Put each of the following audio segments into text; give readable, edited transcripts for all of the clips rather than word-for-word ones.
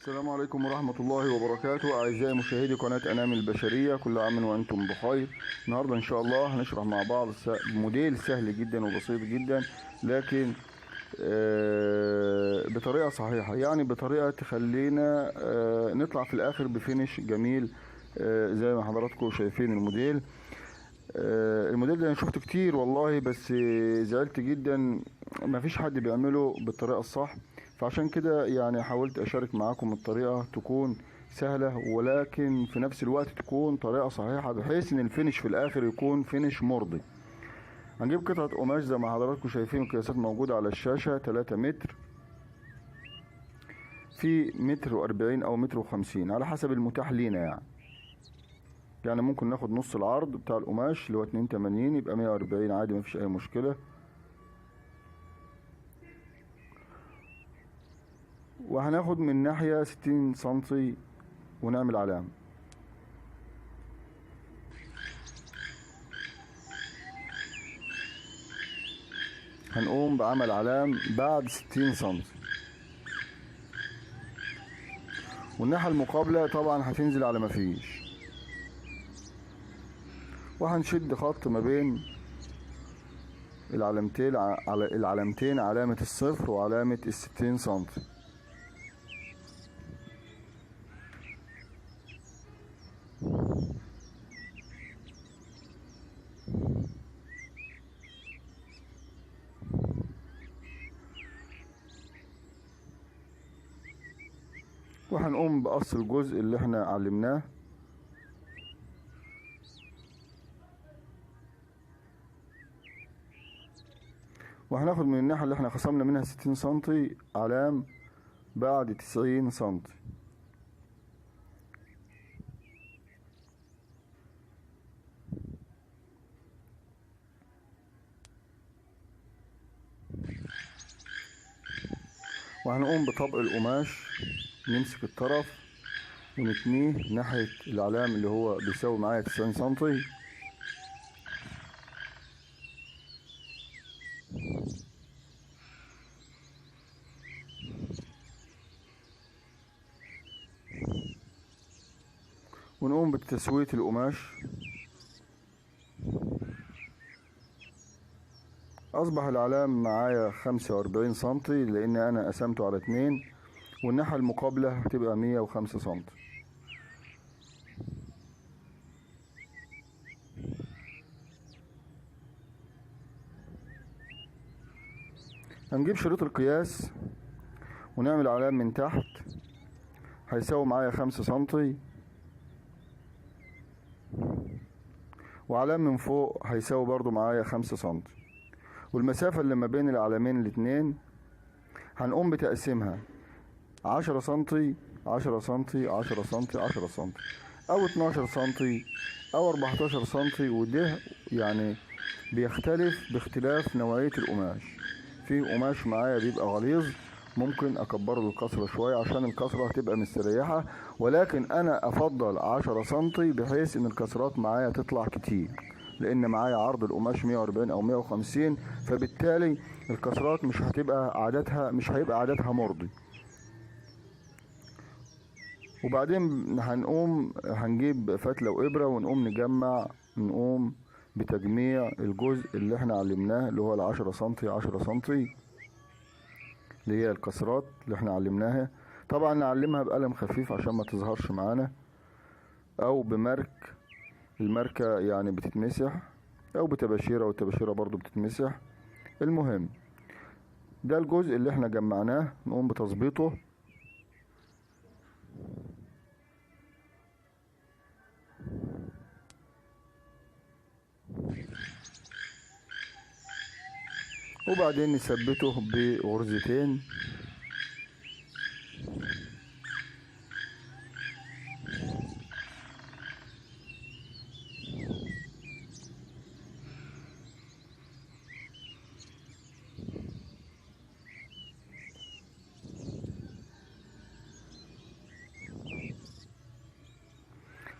السلام عليكم ورحمة الله وبركاته. أعزائي مشاهدي قناة أنام البشرية، كل عام وأنتم بخير. النهاردة إن شاء الله هنشرح مع بعض موديل سهل جدا وبسيط جدا، لكن بطريقة صحيحة، يعني بطريقة تخلينا نطلع في الآخر بفينش جميل. زي ما حضراتكم شايفين الموديل. الموديل ده انا شفته كتير والله، بس زعلت جدا مفيش حد بيعمله بالطريقة الصح. فعشان كده يعني حاولت اشارك معاكم الطريقة تكون سهلة، ولكن في نفس الوقت تكون طريقة صحيحة، بحيث ان الفينش في الاخر يكون فينش مرضي. هنجيب قطعة قماش زي ما حضراتكم شايفين، القياسات موجودة على الشاشة. 3 متر في متر و40 او متر و50 على حسب المتاح لينا يعني ممكن ناخد نص العرض بتاع القماش اللي هو 82، يبقى 140 عادي، مفيش اي مشكلة. وهناخد من ناحية 60 سنتي ونعمل علامة. هنقوم بعمل علام بعد 60 سنتي، والناحية المقابلة طبعا هتنزل على مفيش، وهنشد خط ما بين العلامتين، على العلامتين علامة الصفر وعلامة ال60 سنتي. وهنقوم بقص الجزء اللي احنا علمناه. وهناخد من الناحية اللي احنا خصمنا منها 60 سنتي علام بعد 90 سنتي. وهنقوم بطبق القماش، نمسك الطرف ونتنيه ناحية العلام اللي هو بيساوي معايا 90 سنتي. ونقوم بتسوية القماش. اصبح العلام معايا 45 سنتي، لان انا قسمته على 2، والناحية المقابلة هتبقى 105 سنتي. هنجيب شريط القياس ونعمل علام من تحت، هيساوي معايا 5 سنتي، وعلام من فوق هيساوي برضو معايا 5 سنتي. والمسافة اللي ما بين العلامين الاتنين هنقوم بتقسيمها 10 سنتي 10 سنتي 10 سنتي 10 سنتي، او 12 سنتي او 14 سنتي. وده يعني بيختلف باختلاف نوعية القماش. في قماش معايا بيبقى غليظ، ممكن اكبره الكسرة شوية عشان الكسرة هتبقى مستريحة، ولكن انا افضل 10 سنتي بحيث ان الكسرات معايا تطلع كتير، لان معايا عرض القماش 140 او 150، فبالتالي الكسرات مش هيبقى عددها مرضي. وبعدين هنجيب فتلة وإبرة ونقوم نقوم بتجميع الجزء اللي احنا علمناه، اللي هو 10 سنتي 10 سنتي، اللي هي الكسرات اللي احنا علمناها. طبعا نعلمها بقلم خفيف عشان ما تظهرش معانا، او بمرك، الماركة يعني بتتمسح، او بتباشيرة والتباشيرة برضو بتتمسح. المهم ده الجزء اللي احنا جمعناه، نقوم بتظبيطه. وبعدين نثبته بغرزتين.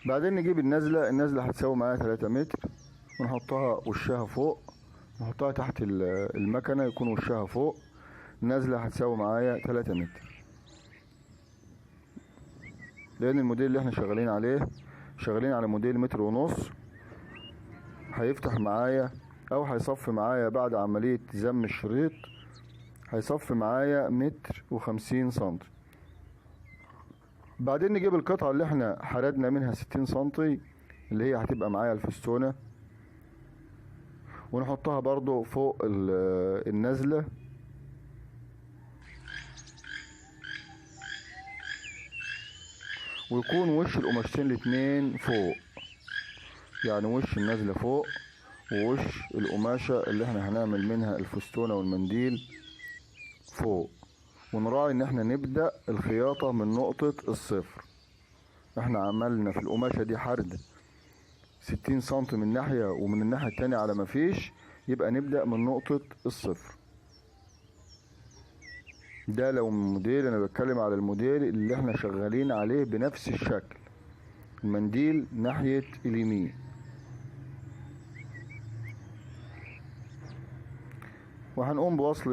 بعدين نجيب النزلة هتساوي معايا 3 متر، ونحطها وشها فوق، نحطها تحت المكنة يكون وشها فوق. النزلة هتساوي معايا 3 متر. لان الموديل اللي احنا شغالين على موديل متر ونص، هيفتح معايا او هيصفي معايا بعد عملية زم الشريط، هيصفي معايا متر و50 سنتي. بعدين نجيب القطعة اللي احنا حردنا منها 60 سنتي اللي هي هتبقى معايا الفستونة، ونحطها برضو فوق النزلة، ويكون وش القماشتين الاتنين فوق، يعني وش النزلة فوق ووش القماشة اللي احنا هنعمل منها الفستونة والمنديل فوق. ونراعي ان احنا نبدأ الخياطة من نقطة الصفر. احنا عملنا في القماشة دي حرد 60 سنتي من ناحية ومن الناحية التانية على ما فيش، يبقى نبدأ من نقطة الصفر. ده لو موديل، انا بتكلم على الموديل اللي احنا شغالين عليه بنفس الشكل، المنديل ناحية اليمين. وهنقوم بوصل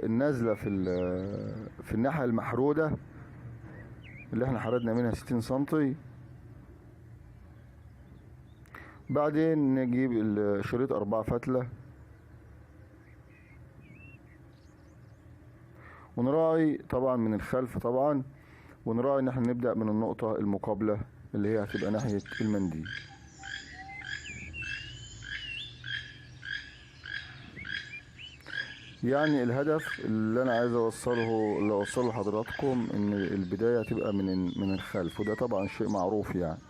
النازلة في الناحية المحرودة اللي احنا حردنا منها 60 سنتي. بعدين نجيب الشريط 4 فتلة، ونراعي طبعا من الخلف طبعا، ونراعي ان احنا نبدأ من النقطة المقابلة اللي هي هتبقى ناحية المنديل. يعني الهدف اللي انا عايز اوصله لحضراتكم ان البداية هتبقى من الخلف، وده طبعا شيء معروف يعني.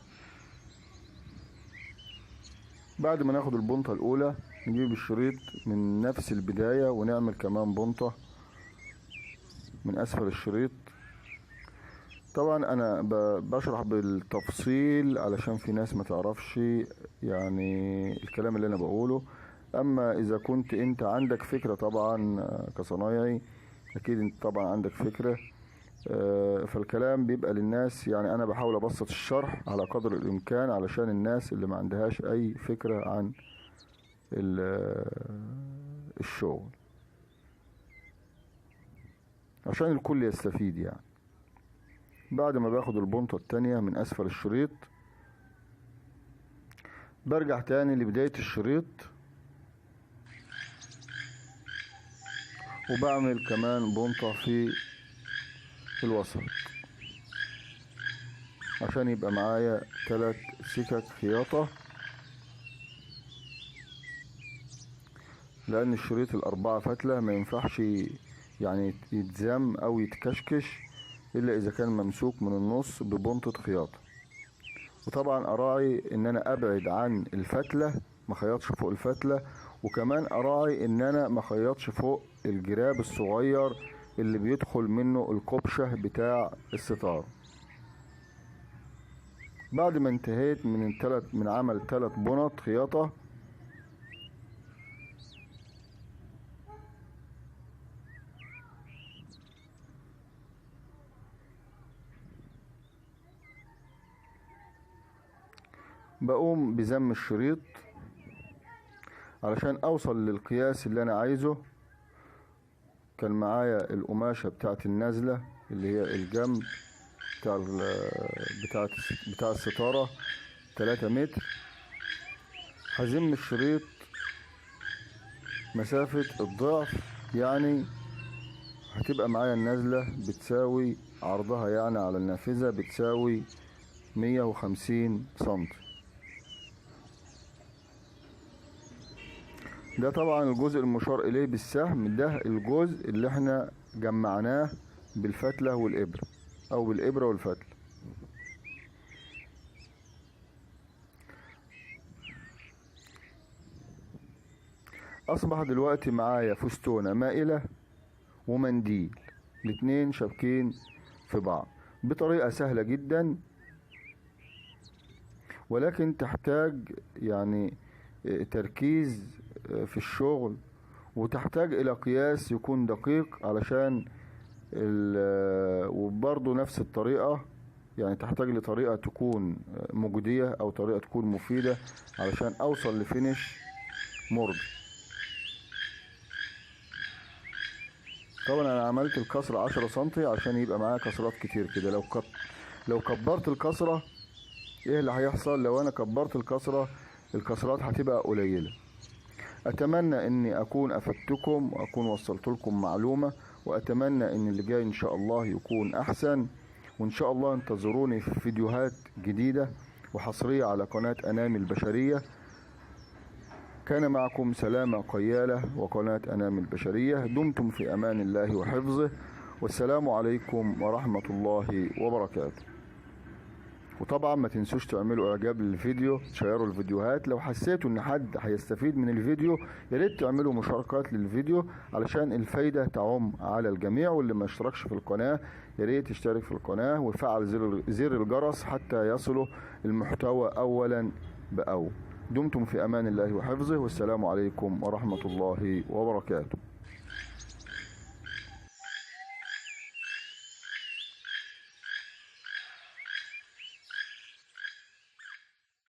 بعد ما ناخد البنطة الاولى نجيب الشريط من نفس البداية ونعمل كمان بنطة من اسفل الشريط. طبعا انا بشرح بالتفصيل علشان في ناس ما تعرفش يعني الكلام اللي انا بقوله. اما اذا كنت انت عندك فكرة طبعا كصنايعي، اكيد انت طبعا عندك فكرة، فالكلام بيبقى للناس. يعني انا بحاول ابسط الشرح على قدر الامكان علشان الناس اللي ما عندهاش اي فكرة عن الشغل، عشان الكل يستفيد يعني. بعد ما باخد البنطة التانية من اسفل الشريط، برجع تاني لبداية الشريط، وبعمل كمان بنطة في الوسط عشان يبقى معايا 3 سكك خياطة، لان الشريط ال4 فتلة ما ينفعش يعني يتزم او يتكشكش الا اذا كان ممسوك من النص ببنطة خياطة. وطبعا اراعي ان انا ابعد عن الفتلة، ما خيطش فوق الفتلة، وكمان اراعي ان انا ما خيطش فوق الجراب الصغير اللي بيدخل منه الكبشة بتاع الستار. بعد ما انتهيت من عمل 3 بنط خياطة، بقوم بزم الشريط علشان اوصل للقياس اللي انا عايزه. كان معايا القماشة بتاعت النازلة اللي هي الجنب بتاع الستارة 3 متر. هزم الشريط مسافة الضعف، يعني هتبقى معايا النازلة بتساوي عرضها يعني على النافذة بتساوي 150 سنتي. ده طبعا الجزء المشار اليه بالسهم، ده الجزء اللي احنا جمعناه بالفتلة والإبرة او بالإبرة والفتلة. اصبح دلوقتي معايا فستونة مائلة ومنديل، الاتنين شابكين في بعض بطريقة سهلة جدا، ولكن تحتاج يعني تركيز في الشغل، وتحتاج الى قياس يكون دقيق علشان وبرضه نفس الطريقة، يعني تحتاج لطريقة تكون مجدية او طريقة تكون مفيدة علشان اوصل لفينش مرضي. طبعا انا عملت الكسر 10 سنتي عشان يبقى معايا كسرات كتير كده. لو كبرت الكسرة ايه اللي هيحصل؟ لو انا كبرت الكسرة الكسرات هتبقى قليلة. اتمنى اني اكون افدتكم واكون وصلت لكم معلومة، واتمنى ان اللي جاي ان شاء الله يكون احسن، وان شاء الله انتظروني في فيديوهات جديدة وحصرية على قناة انامي البشرية. كان معكم سلامة قيالة وقناة انامي البشرية. دمتم في امان الله وحفظه، والسلام عليكم ورحمة الله وبركاته. وطبعا ما تنسوش تعملوا اعجاب للفيديو، تشيروا الفيديوهات. لو حسيتوا ان حد هيستفيد من الفيديو يا ريت تعملوا مشاركات للفيديو علشان الفايدة تعم على الجميع. واللي ما اشتركش في القناة يا ريت يشترك في القناة ويفعل زر الجرس حتى يصلوا المحتوى اولا باول. دمتم في امان الله وحفظه، والسلام عليكم ورحمة الله وبركاته.